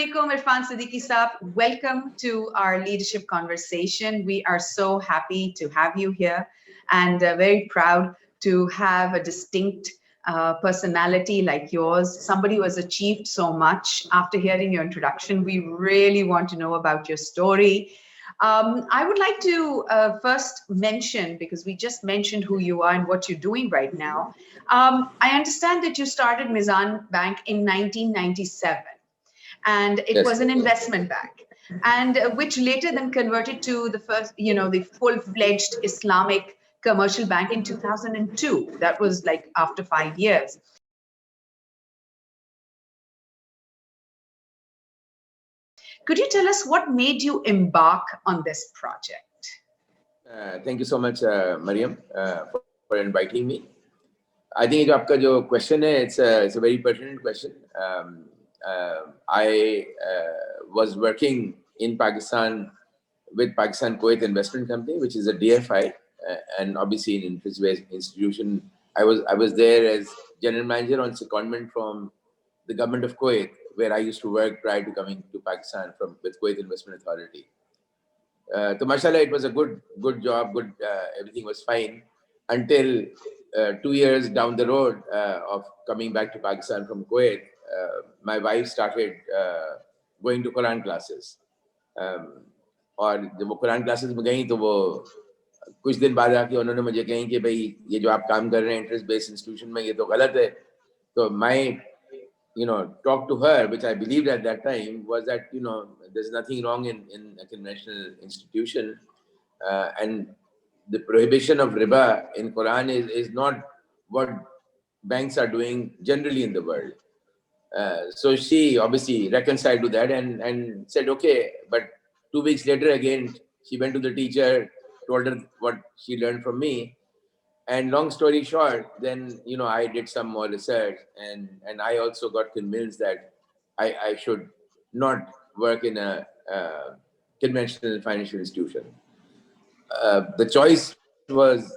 alaikum, Irfan Siddiqui Saab. Welcome to our leadership conversation. We are so happy to have you here and very proud to have a distinct personality like yours, somebody who has achieved so much. After hearing your introduction, we really want to know about your story. I would like to first mention, because we just mentioned who you are and what you're doing right now. I understand that you started Mizan Bank in 1997, and it was Yes. an investment bank, and which later then converted to the first, the full-fledged Islamic commercial bank in 2002. That was like after 5 years. Could you tell us what made you embark on this project? Thank you so much, Mariam, for inviting me. I think your question it's a very pertinent question. I was working in Pakistan with Pakistan Kuwait Investment Company, which is a DFI, and obviously an interest-based institution. I was there as general manager on secondment from the government of Kuwait, where I used to work prior to coming to Pakistan with Kuwait Investment Authority. So mashallah, it was a good job, everything was fine until 2 years down the road of coming back to Pakistan from Kuwait. My wife started going to Quran classes. और जब वो Quran classes में गई तो वो कुछ दिन बाद आके उन्होंने मुझे कही कि भाई ये जो आप काम कर रहे हैं इंटरेस्ट बेस्ड इंस्टीट्यूशन में ये तो गलत है. तो my talk to her, which I believed at that time, was that there's nothing wrong in a conventional institution, and the prohibition of riba in Quran is not what banks are doing generally in the world. So she obviously reconciled to that and said okay, but 2 weeks later again she went to the teacher, told her what she learned from me. And long story short, then I did some more research, and I also got convinced that I should not work in a conventional financial institution. The choice was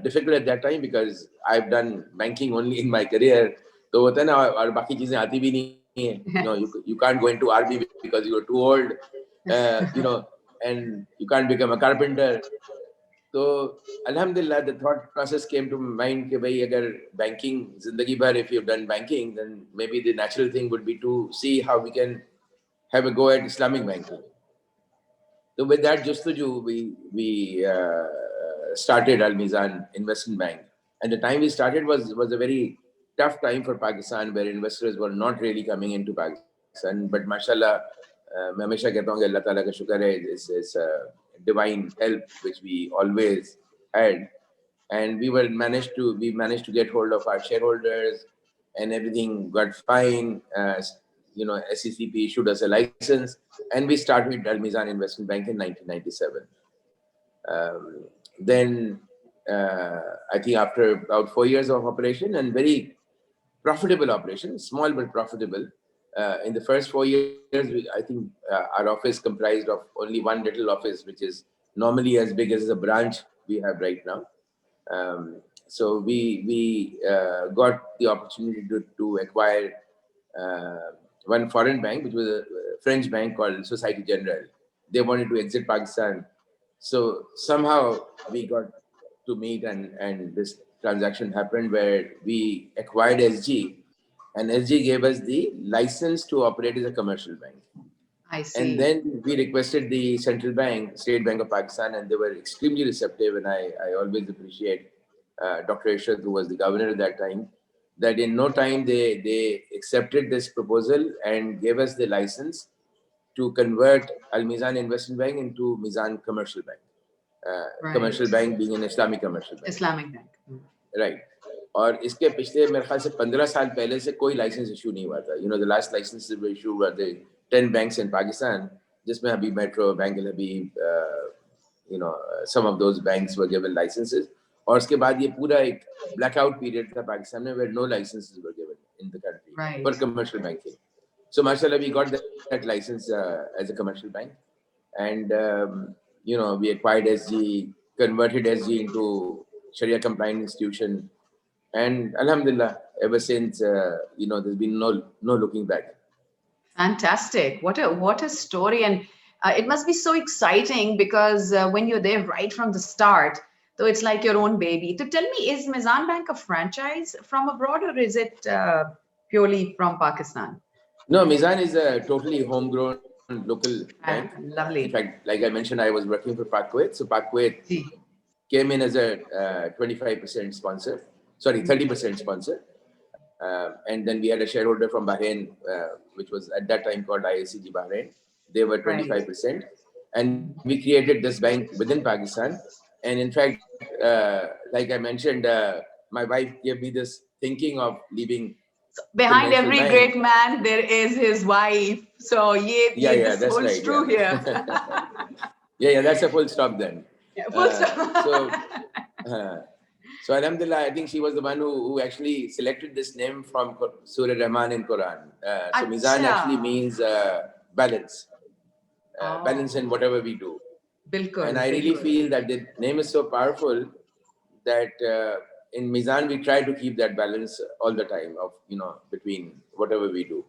difficult at that time because I've done banking only in my career. So होता है ना और बाकी चीजें आती भी नहीं है. You can't go into RB because you're too old. And you can't become a carpenter. So, Alhamdulillah, the thought process came to mind that agar banking, zindagi bhar, if you've done banking, then maybe the natural thing would be to see how we can have a go at Islamic banking. So with that justuju, we started Al Mizan Investment Bank. And the time we started was a very tough time for Pakistan, where investors were not really coming into Pakistan. But mashallah, मैं हमेशा कहता हूँ कि अल्लाह ताला का शुक्र है, is divine help which we always had, and we managed to get hold of our shareholders, and everything got fine. SECP issued us a license, and we started Al Mizan Investment Bank in 1997. Then I think after about 4 years of operation, and very profitable operation, small but profitable. In the first 4 years, I think our office comprised of only one little office, which is normally as big as the branch we have right now. So we got the opportunity to acquire one foreign bank, which was a French bank called Société Générale. They wanted to exit Pakistan. So somehow we got to meet, and this transaction happened where we acquired SG, and SG gave us the license to operate as a commercial bank. I see. And then we requested the central bank, State Bank of Pakistan, and they were extremely receptive. And I always appreciate Dr. Irshad, who was the governor at that time, that in no time they accepted this proposal and gave us the license to convert Al Mizan Investment Bank into Mizan Commercial Bank. Right. Commercial bank being an Islamic commercial bank. Islamic bank. Right. और इसके पिछले मेरे ख्याल से 15 साल पहले से कोई लाइसेंस इशू नहीं हुआ था. The last licenses were issued were the 10 banks in Pakistan, जिसमें Habib Metro, Bank Al Habib, some of those banks were given licenses. और उसके बाद ये पूरा एक blackout period था पाकिस्तान में, where no licenses were given in the country for commercial banking. So mashallah, we got that license as a commercial bank, and we acquired SG, converted SG into Sharia compliant institution, and alhamdulillah, ever since there's been no looking back. Fantastic. What a story. And it must be so exciting because when you're there right from the start, so it's like your own baby. To tell me, is Mizan Bank a franchise from abroad or is it purely from Pakistan? No, Mizan is a totally homegrown local bank. Ah, In lovely. fact, like I mentioned, I was working for Pak Kuwait. So Pak Kuwait Ji. came in as a 25% sponsor, sorry, 30% sponsor. And then we had a shareholder from Bahrain, which was at that time called IACG Bahrain. They were Right. 25%. And we created this bank within Pakistan. And in fact, like I mentioned, my wife gave me this thinking of leaving Behind conventional every bank. great man, there is his wife. So Yeah, this that's holds right. true Yeah. here. Yeah, that's a full stop then. Yeah, full stop. So Alhamdulillah, I think she was the one who actually selected this name from Surah Rahman in Quran. So Mizan actually Acha. means balance, balance in Oh, whatever we do. And bilkul, I really bilkul. feel that the name is so powerful that in Mizan we try to keep that balance all the time of, between whatever we do.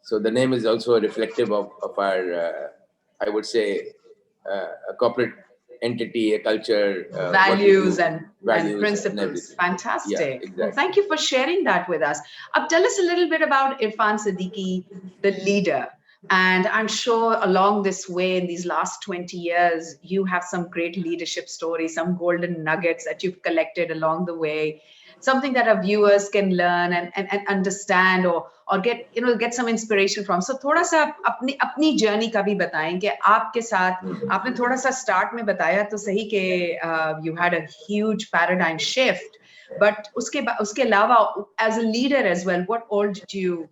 So the name is also reflective of our, I would say, a corporate entity, a culture, what we Values do, and values and principles. everything. Yeah, Fantastic. Well, exactly. thank you for sharing that with us. Tell us a little bit about Irfan Siddiqui, the leader. And I'm sure along this way, in these last 20 years, you have some great leadership stories, some golden nuggets that you've collected along the way, something that our viewers can learn and understand or get some inspiration from. So थोड़ा सा अपनी journey का भी बताएं कि आपके साथ आपने थोड़ा सा start में बताया तो सही कि you had a huge paradigm shift, but उसके अलावा as a leader as well, what all did you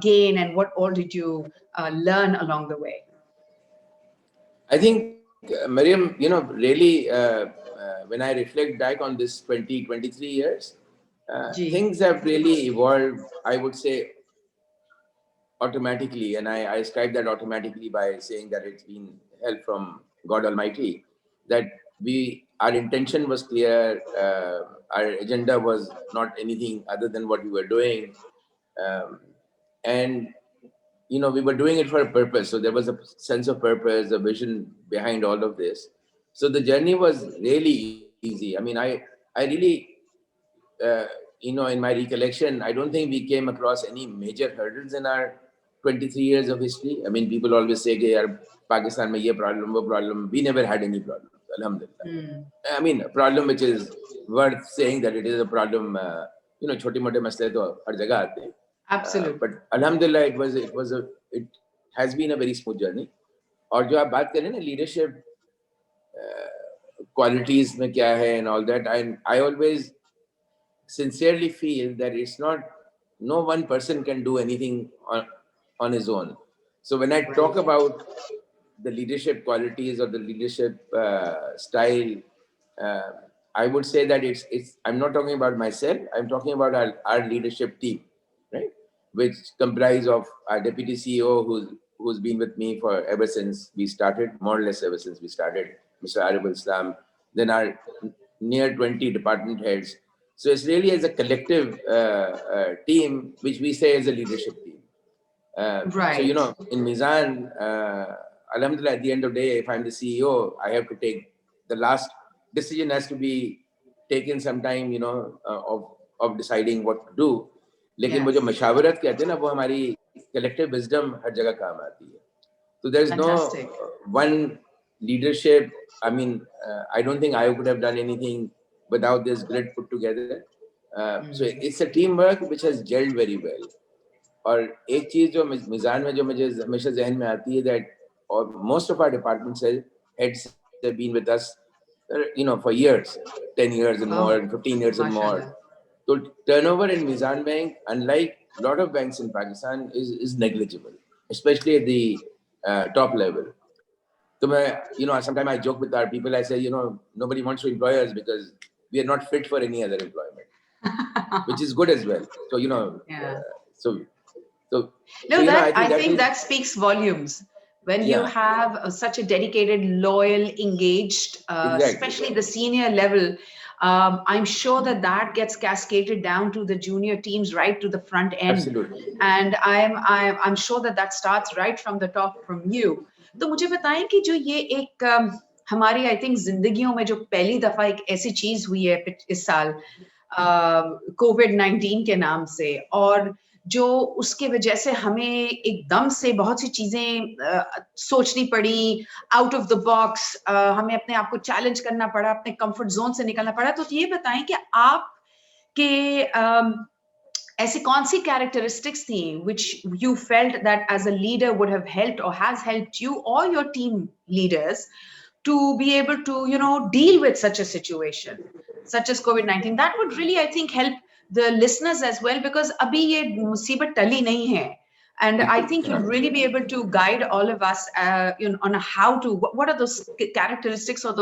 gain and what all did you learn along the way? I think, Mariam, really, when I reflect back on this 20, 23 years, Ji. things have really evolved, I would say, automatically. And I ascribe that automatically by saying that it's been help from God Almighty, that our intention was clear, our agenda was not anything other than what we were doing. And we were doing it for a purpose. So there was a sense of purpose, a vision behind all of this. So the journey was really easy. I mean, I really, in my recollection, I don't think we came across any major hurdles in our 23 years of history. I mean, people always say, "Yaar, Pakistan mein ye problem, wo problem." We never had any problems, alhamdulillah. I mean, a problem which is worth saying that it is a problem. छोटे मोटे मसले तो हर जगह आते हैं. Absolutely. But alhamdulillah, it has been a very smooth journey. और जो आप बात करें ना leadership qualities में क्या है and all that, I always sincerely feel that it's not, no one person can do anything on his own. So when I talk about the leadership qualities or the leadership style, I would say that I'm not talking about myself, I'm talking about our leadership team, right? Which comprise of our deputy CEO who's been with me for ever since we started, more or less ever since we started, Mr. Arif Islam, then our near 20 department heads. So it's really as a collective team, which we say is a leadership team. Right. So, in Mizan, alhamdulillah, at the end of the day, if I'm the CEO, I have to take the last decision has to be taken sometime, of deciding what to do. लेकिन वो जो मशावरत कहते हैं ना, वो हमारी collective wisdom हर जगह काम आती है. So there's Fantastic. no one leadership. I mean, I don't think I could have done anything without this grid put together. So it's a teamwork which has gelled very well. और एक चीज जो मिजान में जो मुझे हमेशा जहन में आती है that most of our department heads have been with us, for years, 10 years and more, and 15 years and more. So turnover in Mizan Bank, unlike a lot of banks in Pakistan, is negligible, especially at the top level. So sometimes I joke with our people, I say, nobody wants to employ us because we are not fit for any other employment, which is good as well. So, I think that speaks volumes. When you have such a dedicated, loyal, engaged, especially the senior level, I'm sure that that gets cascaded down to the junior teams, right to the front end. Absolutely. And I'm sure that that starts right from the top from you. तो मुझे बताएं कि जो ये एक हमारी I think जिंदगियों में जो पहली दफा एक ऐसी चीज हुई है इस साल कोविड-19 के नाम से, और जो उसके वजह से हमें एकदम से बहुत सी चीजें सोचनी पड़ी, आउट ऑफ द बॉक्स, हमें अपने आप को चैलेंज करना पड़ा, अपने कंफर्ट जोन से निकलना पड़ा। तो ये बताएं कि आप के ऐसी कौन सी characteristics थी which you felt that as a leader would have helped or has helped you or your team leaders to be able to, you know, deal with such a situation such as COVID-19? That would really, I think, help the listeners as well, because abhi ye musibat tali nahi hai. And I think you'll really be able to guide all of us, you know, on how to, what are those characteristics or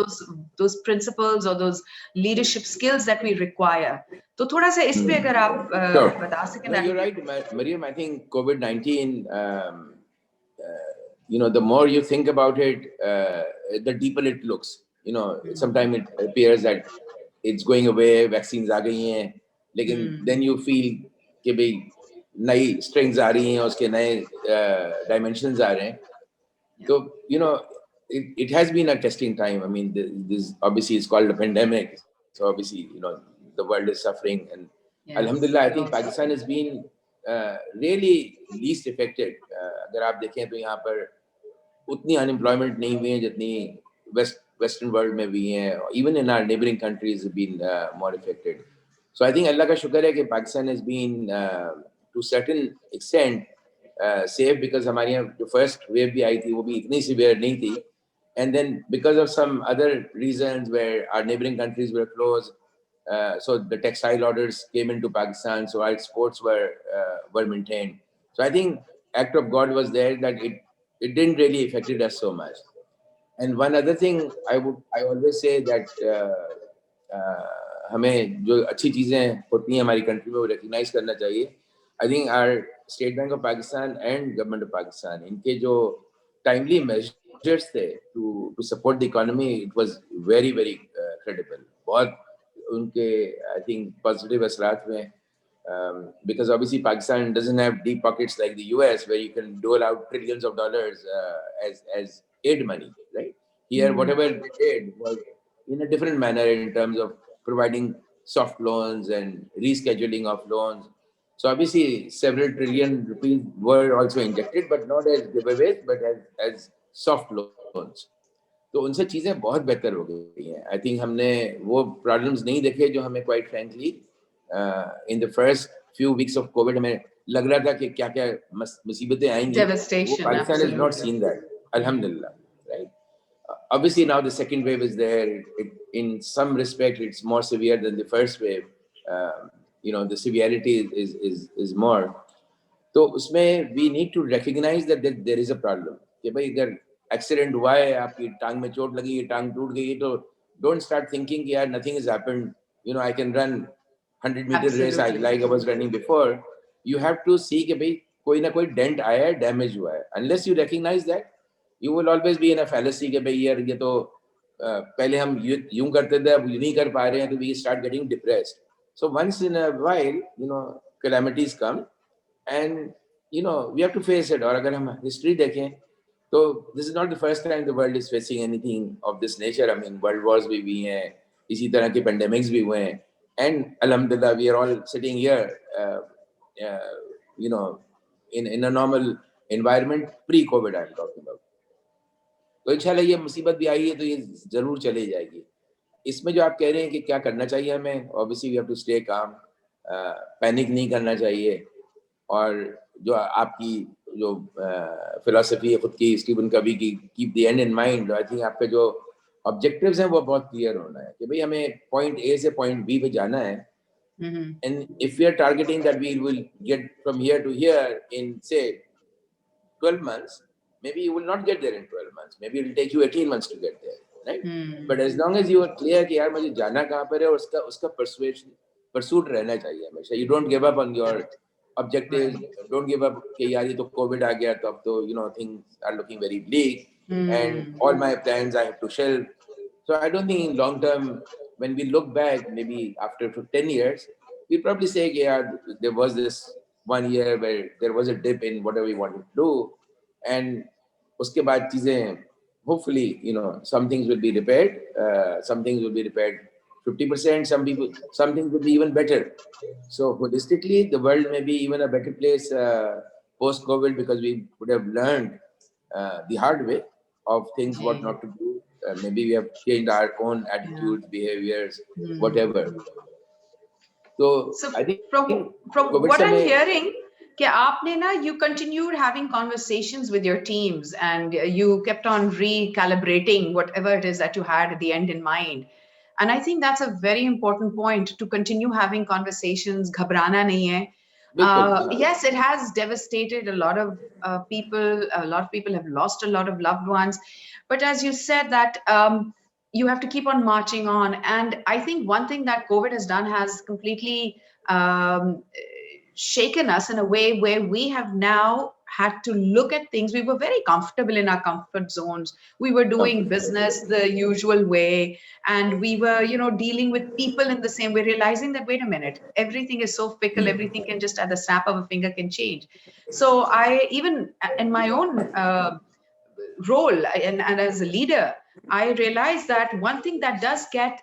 those principles or those leadership skills that we require. तो थोड़ा सा इस पे अगर आप बता सकें. No, you're right, Mariam. I think COVID-19, you know, the more you think about it, the deeper it looks. You know, sometimes it appears that it's going away, vaccines आ गई हैं, लेकिन then you feel कि भाई नई strains आ रही हैं, उसके नए dimensions आ रहे हैं. So, you know, it has been a testing time. I mean, this obviously is called a pandemic. So obviously, you know, the world is suffering, and yes, Alhamdulillah, I think Pakistan has been really least affected. अगर आप देखें तो यहाँ पर उतनी unemployment नहीं हुई है जितनी Western world में हुई हैं. Even in our neighboring countries have been more affected. So I think Allah का शुक्र है कि Pakistan has been to certain extent safe, because हमारे यहाँ जो first wave भी आई थी वो भी इतनी severe नहीं थी. And then because of some other reasons where our neighboring countries were closed, so the textile orders came into Pakistan, so our exports were maintained. So I think act of God was there that it didn't really affected us so much. And one other thing I always say that हमें जो अच्छी चीजें होती हैं हमारी country में वो recognize करना चाहिए. I think our State Bank of Pakistan and Government of Pakistan, इनके जो timely measures थे to support the economy, it was very very credible. बहुत उनके I think positive असरात में, because obviously Pakistan doesn't have deep pockets like the US where you can dole out trillions of dollars as aid money, right? Here, whatever they did was in a different manner in terms of providing soft loans and rescheduling of loans. So obviously several trillion rupees were also injected, but not as giveaways, but as soft loans. तो उनसे चीजें बहुत बेहतर हो गई हैं. I think हमने वो प्रॉब्लम्स नहीं देखे जो हमें quite frankly in the first few weeks of Covid हमें लग रहा था कि क्या क्या मुसीबतें आएंगी. वो Pakistan has not seen that, अल्हम्दुलिल्लाह, right. Obviously now the second wave is there. In some respect it's more severe than the first wave. You know, the severity is more. तो उसमें we need to recognize that there is a problem. कि भाई अगर accident हुआ है, आपकी टांग में चोट लगी है, टांग टूट गई है, तो डोंट स्टार्ट थिंकिंग कि यार nothing has happened, you know, I can run 100-meter race like I was running before. You have to see कि भाई कोई ना कोई डेंट आया है, डैमेज हुआ है. Unless you recognise that, you will always be in a fallacy कि भाई यार ये तो पहले हम यूं करते थे, अब यूं नहीं कर पा रहे हैं, तो we start getting depressed. So once in a while, you know, calamities come and you know, we have to face it. और अगर हम हिस्ट्री देखें तो this is not the first time the world is facing anything of this nature. I mean, world wars भी हुई हैं, इसी तरह के pandemics भी हुए हैं, and alhamdulillah we are all sitting here, you know, in a normal environment pre-COVID I'm talking about. तो इंशाल्लाह ये मुसीबत भी आई है तो ये जरूर चली जाएगी. इसमें जो आप कह रहे हैं कि क्या करना चाहिए हमें, obviously we have to stay calm, panic नहीं करना चाहिए. और जो आपकी जो फिलॉसफी है खुद की, स्टीवन कवी की, keep the and in mind, I think आपके जो ऑब्जेक्टिव्स हैं वो बहुत क्लियर होना है कि भाई हमें पॉइंट ए से पॉइंट बी पे जाना है. And if we are targeting that we will get from here to here in say 12 months, maybe you will not get there in 12 months, maybe it will take you 18 months to get there, right? But as long as you are clear कि यार मुझे जाना कहाँ पर है, और उसका pursuit रहना चाहिए हमेशा. You don't give up on your objectives. Don't give up कि यार ये तो कोविड आ गया तो अब तो, you know, things are looking very bleak and all my plans I have to shelve. So I don't think in long term when we look back, maybe after 10 years, we probably say, yeah, there was this 1 year where there was a dip in whatever we wanted to do. And uske baad cheezein, hopefully, some things will be repaired. Some things will be repaired 50%. Some things will be even better. So holistically, the world may be even a better place post-COVID, because we would have learned the hard way of things, what not to do. Maybe we have changed our own attitudes, behaviors, whatever. So I think from COVID what I'm समय, hearing, कि आपने ना, you continued having conversations with your teams and you kept on recalibrating whatever it is that you had at the end in mind. And I think that's a very important point, to continue having conversations. घबराना नहीं है. Yes, it has devastated a lot of people. A lot of people have lost a lot of loved ones. But as you said, that you have to keep on marching on. And I think one thing that COVID has done has completely shaken us in a way where we have now had to look at things. We were very comfortable in our comfort zones. We were doing business the usual way, and we were, dealing with people in the same way, realizing that, wait a minute, everything is so fickle, everything can just at the snap of a finger can change. So I, even in my own role and as a leader, I realized that one thing that does get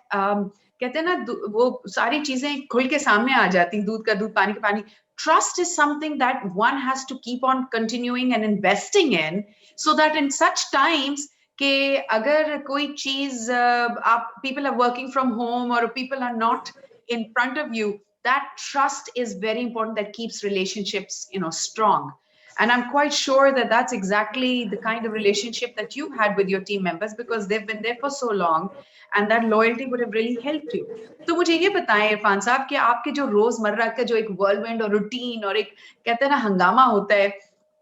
कहते हैं ना, वो सारी चीजें खुल के सामने आ जाती, दूध का दूध पानी का पानी. Trust is something that one has to keep on continuing and investing in, so that in such times कि अगर कोई चीज आप, people are working from home or people are not in front of you, that trust is very important, that keeps relationships strong. And I'm quite sure that that's exactly the kind of relationship that you've had with your team members, because they've been there for so long, and that loyalty would have really helped you. तो मुझे ये बताएं इरफान साहब कि आपके जो रोजमर्रा का जो एक whirlwind और रूटीन और एक कहते हैं ना हंगामा होता है,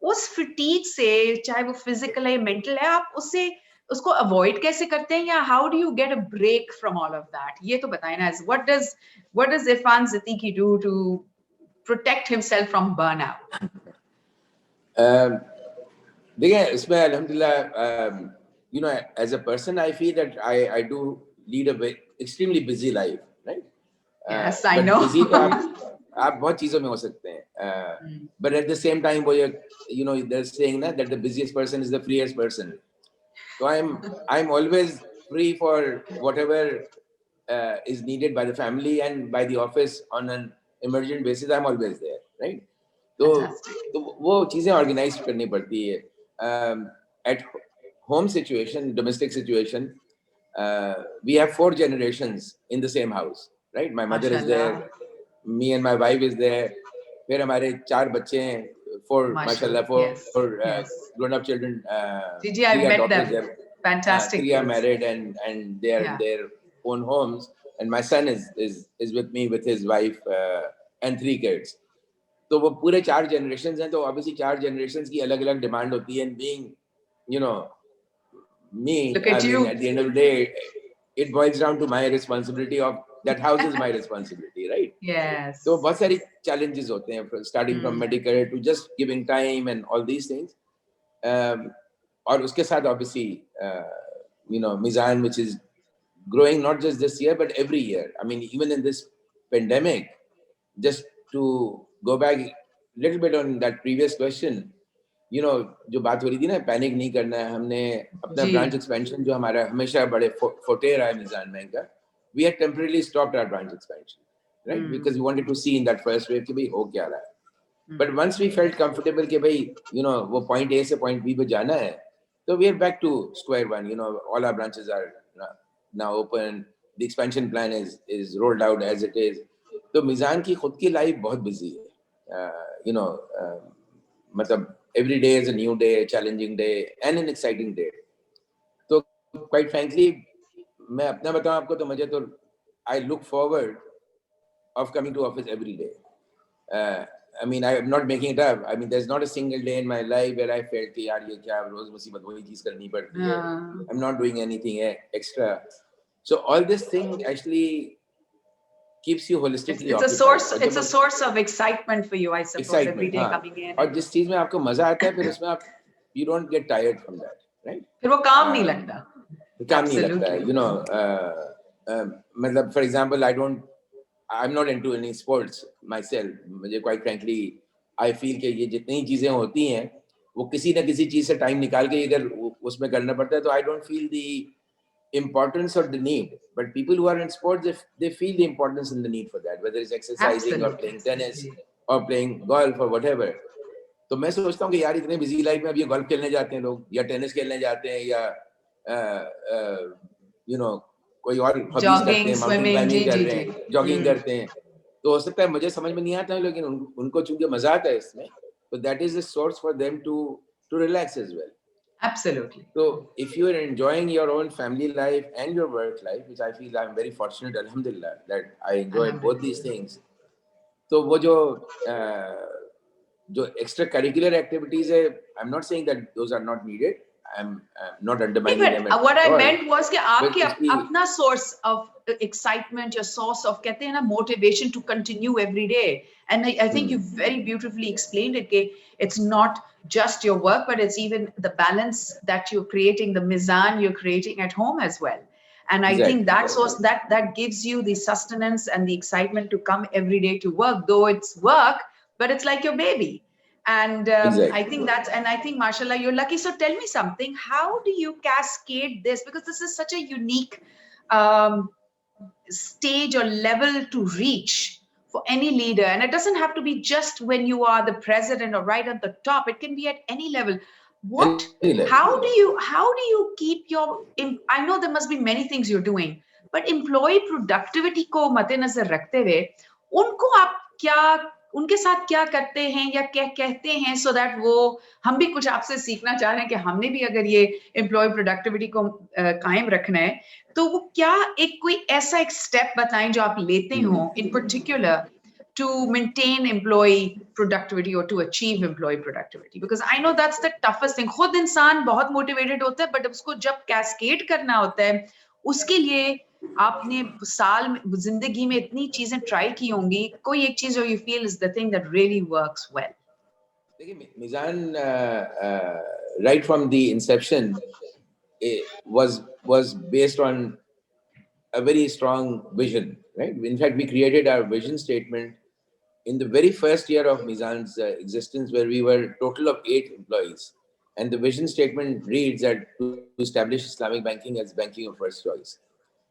उस फटीग से, चाहे वो फिजिकल है मेंटल है, आप उसको अवॉइड कैसे करते हैं, या how do you get a break from all of that? ये तो बताएं ना. What does Irfan Zitiki do to protect himself from burnout? देखिए, इसमें अल्हम्दुलिल्लाह, as a person, I feel that I do lead a very extremely busy life, right? Yes, I know. Busy तो आप बहुत चीजों में हो सकते हैं, but at the same time, वो they're saying that the busiest person is the freest person. So I'm always free for whatever is needed by the family and by the office on an emergent basis. I'm always there, right? तो वो चीजें organise करनी पड़ती है. At home situation, domestic situation, we have 4 generations in the same house, right? My mother is there, me and my wife is there. फिर हमारे 4 बच्चे हैं, 4 mashallah, 4 grown up children. Gigi, I've met them. Fantastic. 3 are married and they are in their own homes, and my son is with me with his wife and 3 kids. तो वो पूरे 4 generations हैं, तो obviously 4 generations की अलग-अलग demand होती है. And being, me, Look at you. At the end of the day, it boils down to my responsibility of that house is my responsibility, right? Yes. So बहुत सारी challenges होते हैं, starting from medical to just giving time and all these things. और उसके साथ obviously, Mizan, which is growing not just this year but every year. I mean, even in this pandemic, just to go back a little bit on that previous question, जो बात हो रही थी ना, panic नहीं करना है. हमने अपना ब्रांच एक्सपेंशन जो हमारा हमेशा बड़े फोटे रहा है मिजान बैंक का, we had temporarily stopped our branch expansion, right? Because we wanted to see in that first wave कि भाई हो क्या रहा है. But once we felt comfortable कि भाई, वो point A से point B पे जाना है, so we are back to square one. All our branches are now open. The expansion plan is rolled out as it is. तो मिजान की खुद की लाइफ बहुत बिजी है. मतलब every day is a new day, a challenging day, and an exciting day. So quite frankly, मैं अपना बताऊं आपको, तो मुझे तो I look forward of coming to office every day. I mean, I'm not making it up. I mean, there's not a single day in my life where I felt कि यार ये क्या रोज मुसीबत वही चीज करनी पड़ती है. I'm not doing anything extra. So all this thing actually keeps you holistically occupied. It's a source of excitement for you, I suppose. Every day coming in. और जिस चीज में आपको मजा आता है, फिर उसमें आप you don't get tired from that, right? फिर वो काम नहीं लगता. काम नहीं लगता है. मतलब for example, I'm not into any sports myself. मुझे quite frankly, I feel कि ये जितनी चीजें होती हैं वो किसी न किसी चीज से टाइम निकाल के अगर उसमें करना पड़ता है तो I don't feel the importance or the need. But people who are in sports, they feel the importance and the need for that, whether it's exercising or playing tennis or playing golf or whatever. तो मैं सोचता हूँ कि यार इतने busy life में अब ये गोल्फ खेलने जाते हैं लोग या टेनिस खेलने जाते हैं या यू नो कोई और हॉबीज करते हैं, माउंटेन क्लाइंबिंग कर रहे हैं, जॉगिंग करते हैं, तो हो सकता है मुझे समझ में नहीं आता है लेकिन उनको चूंकि मजा आता है इसमें, तो that is a source for them to relax as well. Absolutely. So if you are enjoying your own family life and your work life, which I feel I'm very fortunate, alhamdulillah, that I enjoy both these things. So वो जो extra curricular activities है, I'm not saying that those are not needed. I'm not undermining them. But what I meant was कि आपके अपना source of excitement, your source of कहते हैं ना motivation to continue every day. And I think you very beautifully explained it. It's not just your work, but it's even the balance that you're creating, the mizan you're creating at home as well. And I think that source that gives you the sustenance and the excitement to come every day to work, though it's work, but it's like your baby. And I think I think, mashallah, you're lucky. So tell me something, how do you cascade this? Because this is such a unique stage or level to reach for any leader. And it doesn't have to be just when you are the president or right at the top. It can be at any level. How do you keep your, I know there must be many things you're doing, but employee productivity को मद्देनजर रखते हुए उनको आप क्या उनके साथ क्या करते हैं या क्या कहते हैं, so that वो हम भी कुछ आपसे सीखना चाह रहे हैं कि हमने भी अगर ये एम्प्लॉय प्रोडक्टिविटी को कायम रखना है तो वो क्या कोई ऐसा एक स्टेप बताएं जो आप लेते हो in particular to maintain employee productivity or to achieve employee productivity, because I know that's the toughest thing. खुद इंसान बहुत motivated होता है, but उसको जब cascade करना होता है उसके लिए आपने साल में जिंदगी में इतनी चीजें ट्राई की होंगी, कोई एक चीज जो you feel is the thing that really works well? देखिए मिजान right from the inception was based on a very strong vision, right? In fact, we created our vision statement in the very first year of Mizan's existence, where we were a total of 8 employees. And the vision statement reads that to establish Islamic banking as banking of first choice.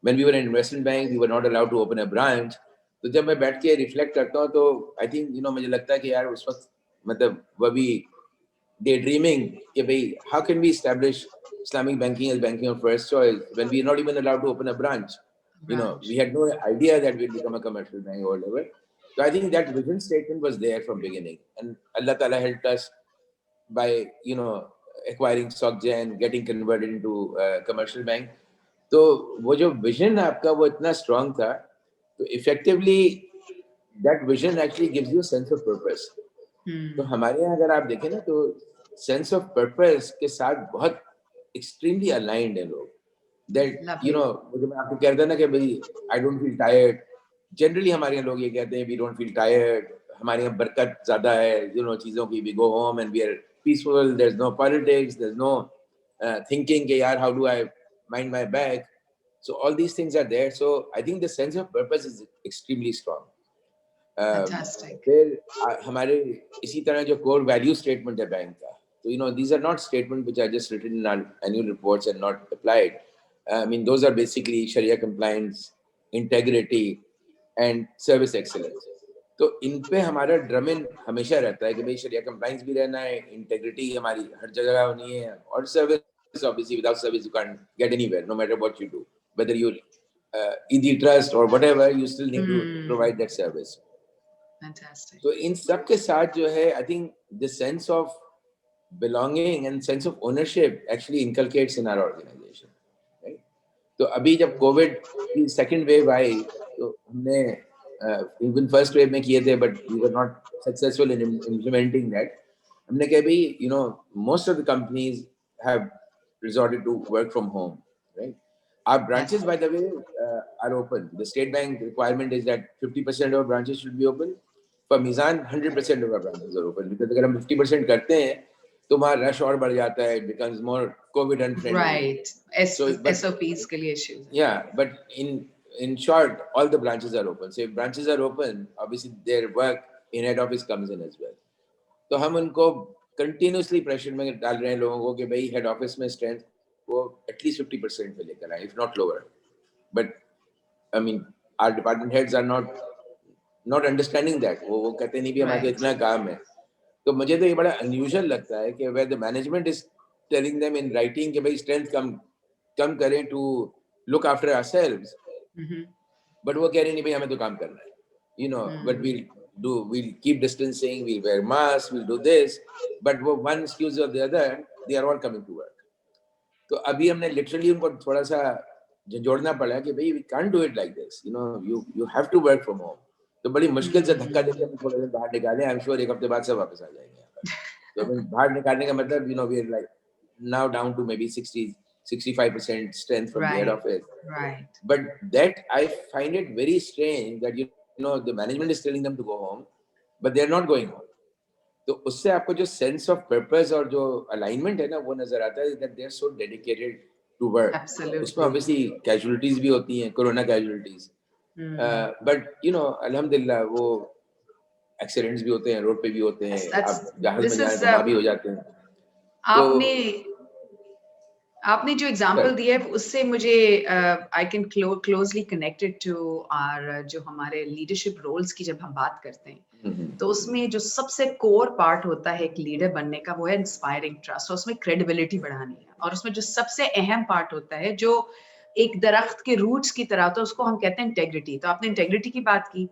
When we were in investment bank, we were not allowed to open a branch. तो जब मैं बैठ के reflect करता हूँ तो I think मुझे लगता है कि यार उस वक्त मतलब वो भी daydreaming कि भाई how can we establish Islamic banking as banking of first choice when we are not even allowed to open a branch? We had no idea that we'd become a commercial bank or whatever. So I think that vision statement was there from beginning, and Allah Ta'ala helped us by acquiring SocGen, getting converted into a commercial bank. तो वो जो vision आपका वो इतना strong था, तो effectively that vision actually gives you a sense of purpose. तो हमारे यहाँ अगर आप देखें ना तो sense of purpose के साथ बहुत extremely aligned है लोग. That मुझे मैं आपको कह रहा था ना कि भाई I don't feel tired. Generally हमारे यहाँ लोग ये कहते हैं we don't feel tired. हमारे यहाँ बरकत ज़्यादा है, चीज़ों की, we go home and we are peaceful. There's no politics. There's no thinking कि यार how do I mind my bag. So all these things are there. So I think the sense of purpose is extremely strong. Fantastic. फिर हमारे इसी तरह जो core value statement है bank का, so these are not statements which are just written in our annual reports and not applied. I mean those are basically Sharia compliance, integrity and service excellence. तो इन पे हमारा ड्रमिन हमेशा रहता है कि भाई शरिया कंप्लाइंस भी रहना है, इंटेग्रिटी हमारी हर जगह होनी है, और service obviously without service you can't get anywhere no matter what you do, whether you either trust or whatever, you still need to provide that service. Fantastic. तो इन सब के साथ जो है I think the sense of belonging and sense of ownership actually inculcates in our organization, right? तो अभी जब Covid की सेकंड वेव आई तो हमने even first wave में किए थे, but we were not successful in implementing that. हमने कहा भाई most of the companies have resorted to work from home, right? Our branches, by the way, are open. The State Bank requirement is that 50% of branches should be open. For Mizan, 100% of our branches are open. Because अगर हम 50% करते हैं तो वहाँ rush और बढ़ जाता है. It becomes more COVID unfriendly. Right. SOPs के लिए issue. Yeah, but in in short, all the branches are open. So if branches are open, obviously their work in head office comes in as well. तो हम उनको continuously pressure में डाल रहे हैं लोगों को कि भाई हेड ऑफिस में स्ट्रेंथ को एटलीस्ट 50% पे लेकर आए, if not lower. But I mean our department heads are not understanding that. वो कहते नहीं भी हमारे इतना काम है. तो मुझे तो ये बड़ा अनयूजुअल लगता है कि where the management is telling them in writing कि भाई स्ट्रेंथ कम करें to look after ourselves, but वो कह रही नहीं भाई हमें तो काम करना है, you know. But we'll keep distancing, we'll wear masks, we'll do this, but one excuse or the other, they are all coming to work. तो अभी हमने लिटरली उनको थोड़ा सा जोड़ना पड़ा कि भाई we can't do it like this, you know, you have to work from home. तो बड़ी मुश्किल से धक्का देके हम थोड़ा देर बाहर निकाले. आई एम श्योर एक हफ्ते बाद सब वापस आ जाएंगे यहाँ पर. तो बाहर निकालने का मतलब, you know, we are like now down to maybe 65% strength from the head office. Right. But that I find it very strange that you know the management is telling them to go home, but they are not going home. तो उससे आपको जो sense of purpose और जो alignment है ना वो नजर आता है that they are so dedicated to work. Absolutely. उसमें obviously casualties भी होती हैं, corona casualties. But you know, alhamdulillah वो accidents भी होते हैं, road पे भी होते हैं, आप जहाज में जाए वहाँ भी हो जाते हैं. आपने जो एग्जाम्पल दिया है उससे मुझे I can closely connected to are जो हमारे लीडरशिप रोल्स की जब हम बात करते हैं तो उसमें जो सबसे कोर पार्ट होता है एक लीडर बनने का वो है इंस्पायरिंग ट्रस्ट, और उसमें क्रेडिबिलिटी बढ़ानी है. और उसमें जो सबसे अहम पार्ट होता है जो एक दरख्त के रूट्स की तरह होता है उसको हम कहते हैं इंटेग्रिटी. तो आपने इंटेग्रिटी की बात की.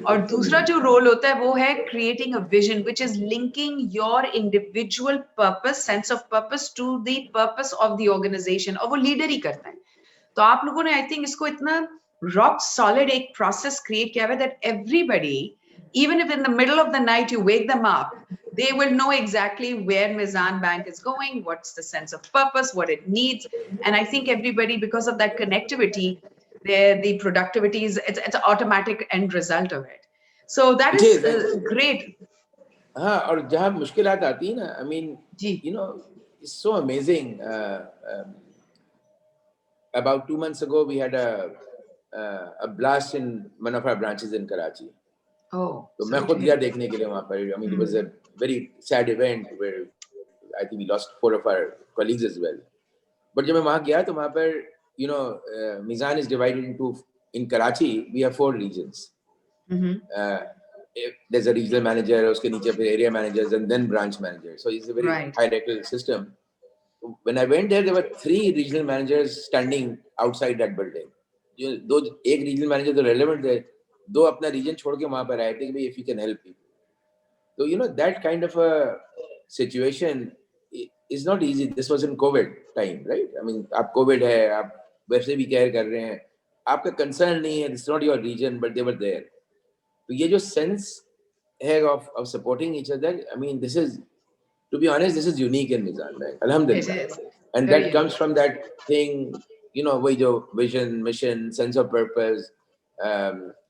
और दूसरा जो रोल होता है वो है creating a vision which is linking your individual purpose, sense of purpose to the purpose of the organisation, और वो लीडर ही करता है. तो आप लोगों ने आई थिंक इसको इतना रॉक सॉलिड एक प्रोसेस क्रिएट किया है that everybody, even if in the middle of the night you wake them up, they will know exactly where Mizan Bank is going, what's the sense of purpose, what it needs. And I think everybody, because of that connectivity, the productivity is it's an automatic end result of it. So that is great. हाँ, और जहाँ मुश्किलात आती है ना, I mean, you know, it's so amazing. About 2 months ago, we had a blast in one of our branches in Karachi. तो मैं खुद गया देखने के लिए वहाँ पर. I mean, it was a very sad event where I think we lost 4 of our colleagues as well. But जब मैं वहाँ गया तो वहाँ पर, you know, Mizan is divided into, in Karachi we have 4 regions. There's a regional manager, उसके नीचे फिर area managers and then branch managers. So it's a very hierarchical system. When I went there were 3 regional managers standing outside that building. दो एक regional manager तो relevant थे, 2 अपना reason छोड़ के वहां पर आए थे कि भाई if you can help people. So you know that kind of a situation is not easy. This was in COVID time, right? I mean, आप COVID है, आप वैसे भी केयर कर रहे हैं, आपका कंसर्न नहीं है, it's not your region, but they were there. तो ये जो sense है of supporting each other, I mean, this is, to be honest, this is unique in Mizan Bank, alhamdulillah. And that comes from that thing, you know, वही जो vision, mission, sense of purpose.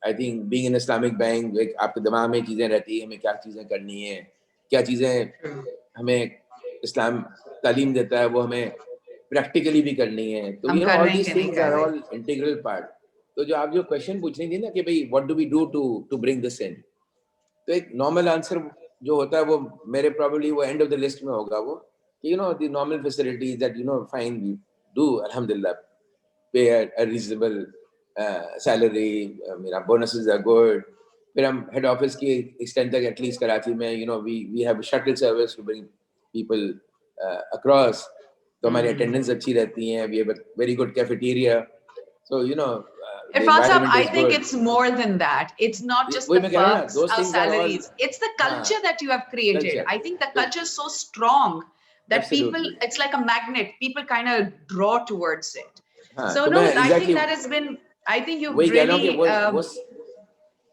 I think being in Islamic bank, like आपके दिमाग में चीजें रहती है, हमें क्या चीजें करनी है, क्या चीजें हमें इस्लाम तालीम देता है, वो हमें प्रैक्टिकली भी करनी है. तो you know, all these things are all integral part. तो जो आप जो क्वेश्चन पूछ रही थी ना कि भाई what do we do to bring this in, तो एक नॉर्मल आंसर जो होता है वो मेरे probably वो end of the list में होगा वो कि you know the normal facilities that you know fine we do, alhamdulillah, pay a reasonable salary, मेरा bonuses are good. फिर हम head office की extent तक at least कराची में, you know, we have a shuttle service to bring people across. तो हमारी attendance अच्छी रहती है. We have a very good cafeteria. So you know, Irfan Saab, I think it's more than that. It's not just the perks or salaries. It's the culture that you have created. I think the culture is so strong that people, it's like a magnet. People kind of draw towards it. So no, I think that has been, I think you've really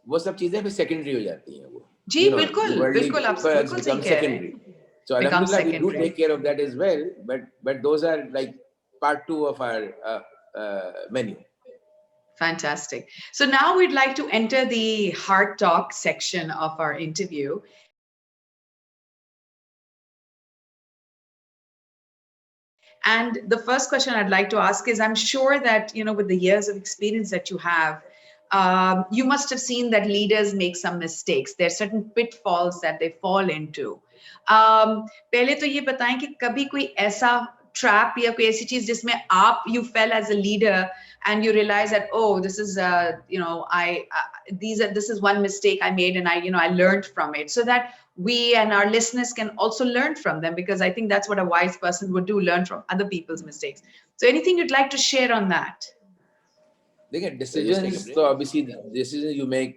वो सब चीजें फिर secondary हो जाती हैं वो. जी बिल्कुल आप बिल्कुल सही कह रहे हैं. So alhamdulillah we do take care of that as well, but those are like part 2 of our menu. Fantastic. So now we'd like to enter the heart talk section of our interview. And the first question I'd like to ask is, I'm sure that, with the years of experience that you have, you must have seen that leaders make some mistakes. There are certain pitfalls that they fall into. पहले तो ये बताएं कि कभी कोई ऐसा trap या कोई ऐसी चीज जिसमें आप you fell as a leader and you realize that, oh, this is this is one mistake I made, and I learned from it, so that we and our listeners can also learn from them, because I think that's what a wise person would do, learn from other people's mistakes. So anything you'd like to share on that? देखिए, decisions, so obviously decisions you make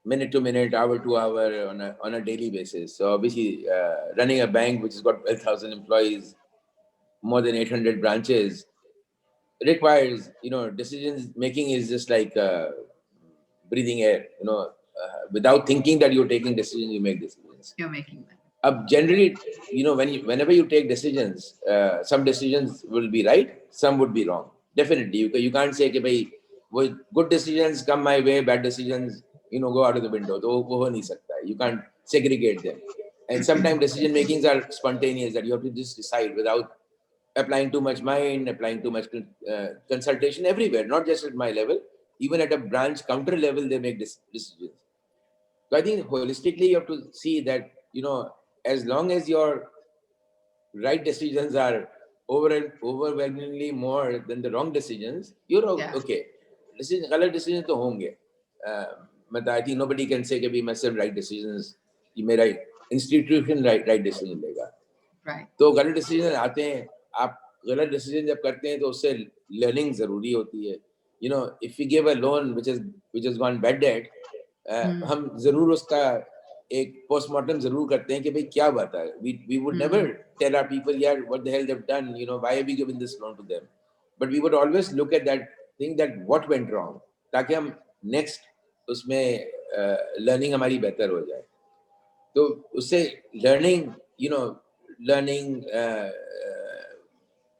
minute to minute, hour to hour, on a daily basis. So obviously, running a bank which has got 12,000 employees, more than 800 branches, requires, decisions making is just like breathing air. Without thinking that you're taking decisions, you make decisions. You're making them. Generally, whenever you take decisions, some decisions will be right, some would be wrong. Definitely, you can't say कि good decisions come my way, bad decisions, go out of the window. तो वो हो नहीं सकता है. You can't segregate them. And sometimes decision makings are spontaneous, that you have to just decide without applying too much mind, applying too much consultation everywhere, not just at my level. Even at a branch counter level, they make decisions. So I think holistically, you have to see that, as long as your right decisions are overwhelmingly more than the wrong decisions, you're okay. गलत decisions तो होंगे. I think nobody can say कि we must have right decisions. ये मेरा institution right decision लेगा. Right. तो गलत decision आते हैं. आप गलत decision जब करते हैं तो उससे learning जरूरी होती है. If we give a loan which has gone bad debt, हम जरूर उसका एक postmortem जरूर करते हैं कि भाई क्या बात है. We would never tell our people, yeah, what the hell they've done, why have we given this loan to them? But we would always look at that thing, that what went wrong, ताकि हम next उसमें learning हमारी बेहतर हो जाए. तो उससे learning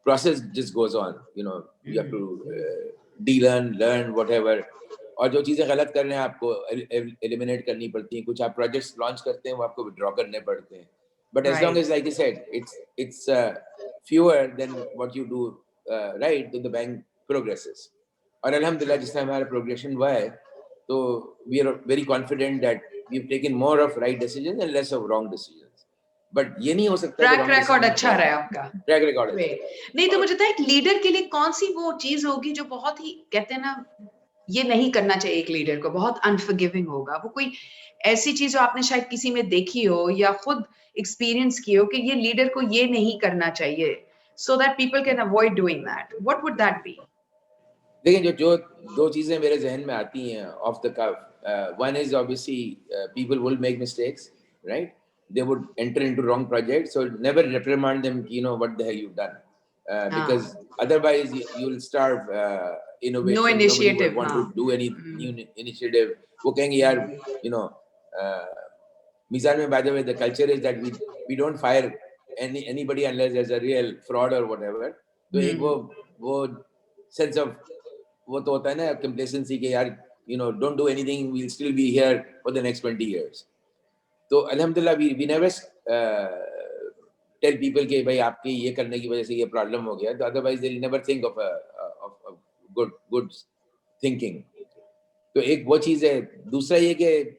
process just goes on. You have to de-learn, learn, whatever. और जो चीजें गलत कर रहे हैं आपको eliminate करनी पड़ती हैं. कुछ आप projects launch करते हैं वो आपको withdraw करने पड़ते हैं. But as long as, like you said, it's fewer than what you do right, then the bank progresses. और alhamdulillah, जिस time हमारा progression हुआ है, तो we are very confident that we've taken more of right decisions and less of wrong decisions. But ये नहीं हो सकता. ट्रैक रिकॉर्ड अच्छा रहा है आपका. ट्रैक रिकॉर्ड नहीं तो मुझे एक लीडर के लिए कौन सी वो चीज होगी जो बहुत ही, कहते हैं ना, ये नहीं करना चाहिए एक लीडर को, बहुत अनफॉरगिविंग होगा. वो कोई ऐसी चीज जो आपने शायद किसी में देखी हो या खुद एक्सपीरियंस की हो कि ये लीडर को ये नहीं करना चाहिए, so that people can avoid doing that. What would that be? देखिए, जो दो चीजें मेरे जहन में आती हैं off the cuff. One is obviously people will make mistakes, right? They would enter into wrong projects, so never reprimand them, what the hell you've done, because otherwise you will starve innovation. No initiative. Nobody would want to do any new initiative. वो कहेंगे यार, Mizan में, by the way, the culture is that we don't fire anybody unless there's a real fraud or whatever. तो एक वो sense of वो तो होता है ना, complacency के यार, don't do anything, we'll still be here for the next 20 years. तो alhamdulillah, we never tell people कि भाई आपके ये करने की वजह से ये problem हो गया. तो otherwise they'll never think of a good thinking. तो एक वो चीज है. दूसरा ये कि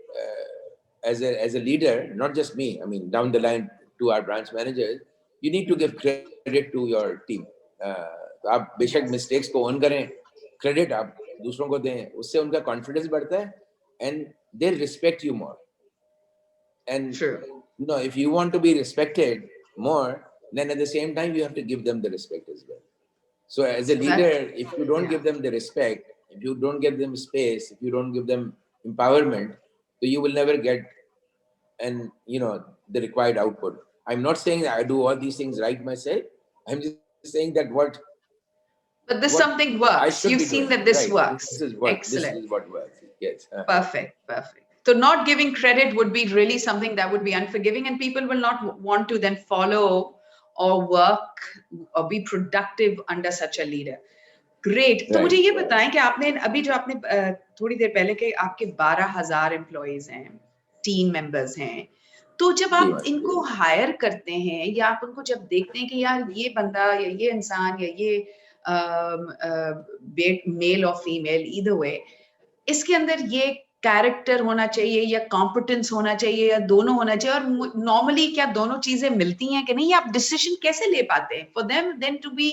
as a leader, not just me, I mean down the line to our branch managers, you need to give credit to your team. तो आप बेशक mistakes को own करें, credit आप दूसरों को दें, उससे उनका confidence बढ़ता है and they respect you more. And if you want to be respected more, then at the same time you have to give them the respect as well. So as a leader, if you don't give them the respect, if you don't give them space, if you don't give them empowerment, so you will never get the required output. I'm not saying that I do all these things right myself. I'm just saying that but this something works. You've seen that this works. This is excellent. This is what works. Yes. Perfect. So not giving credit would be really something that would be unforgiving, and people will not want to then follow or work or be productive under such a leader. Great. तो मुझे ये बताएं कि आपने अभी जो आपने थोड़ी देर पहले के आपके 12,000 एम्प्लॉइज हैं, टीम मेंबर्स हैं, तो जब जी आप मैम। इनको हायर करते हैं या आप उनको जब देखते हैं कि यार ये बंदा या ये इंसान या ये मेल और फीमेल ईदर वे, इसके अंदर ये कैरेक्टर होना चाहिए या कॉम्पिटेंस होना चाहिए या दोनों होना चाहिए, और नॉर्मली क्या दोनों चीजें मिलती हैं कि नहीं, आप डिसीजन कैसे ले पाते हैं for them then to be